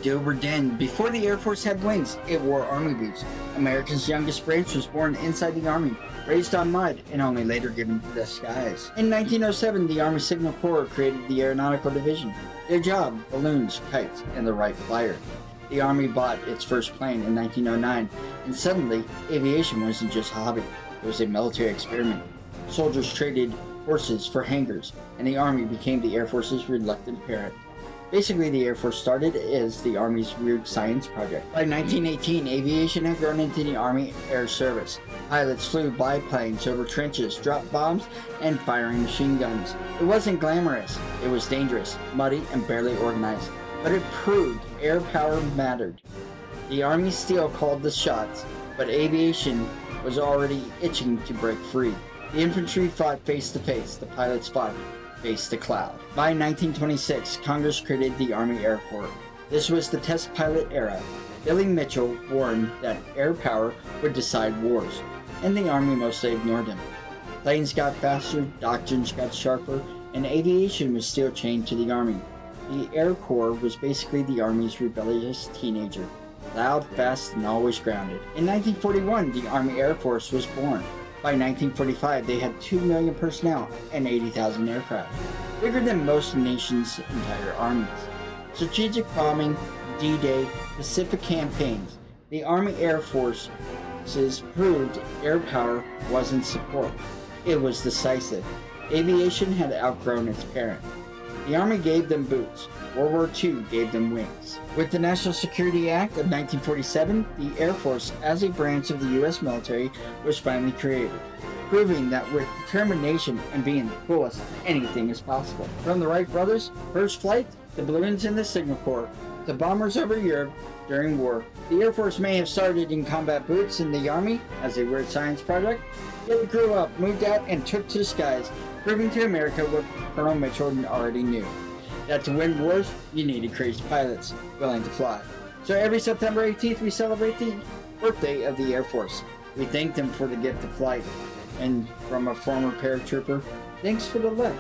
Dober Den. Before the Air Force had wings, it wore Army boots. America's youngest branch was born inside the Army, raised on mud, and only later given to the skies. In 1907, the Army Signal Corps created the Aeronautical Division. Their job, balloons, kites, and the right flyer. The Army bought its first plane in 1909, and suddenly, aviation wasn't just a hobby, it was a military experiment. Soldiers traded horses for hangars, and the Army became the Air Force's reluctant parent. Basically, the Air Force started as the Army's weird science project. By 1918, aviation had grown into the Army Air Service. Pilots flew biplanes over trenches, dropped bombs, and firing machine guns. It wasn't glamorous. It was dangerous, muddy, and barely organized. But it proved air power mattered. The Army still called the shots, but aviation was already itching to break free. The infantry fought face to face. The pilots fought face to cloud. By 1926, Congress created the Army Air Corps. This was the test pilot era. Billy Mitchell warned that air power would decide wars, and the Army mostly ignored him. Planes got faster, doctrines got sharper, and aviation was still chained to the Army. The Air Corps was basically the Army's rebellious teenager. Loud, fast, and always grounded. In 1941, the Army Air Force was born. By 1945, they had 2 million personnel and 80,000 aircraft, bigger than most nations' entire armies. Strategic bombing, D-Day, Pacific campaigns, the Army Air Forces proved air power wasn't support. It was decisive. Aviation had outgrown its parent. The Army gave them boots. World War II gave them wings. With the National Security Act of 1947, the Air Force, as a branch of the U.S. military, was finally created, proving that with determination and being the coolest, anything is possible. From the Wright brothers' first flight, the balloons in the Signal Corps, to bombers over Europe during war, the Air Force may have started in combat boots in the Army as a weird science project, yet it grew up, moved out, and took to the skies, proving to America what Colonel Mitchell already knew, that to win wars, you needed crazy pilots willing to fly. So every September 18th, we celebrate the birthday of the Air Force. We thank them for the gift of flight. And from a former paratrooper, thanks for the lift.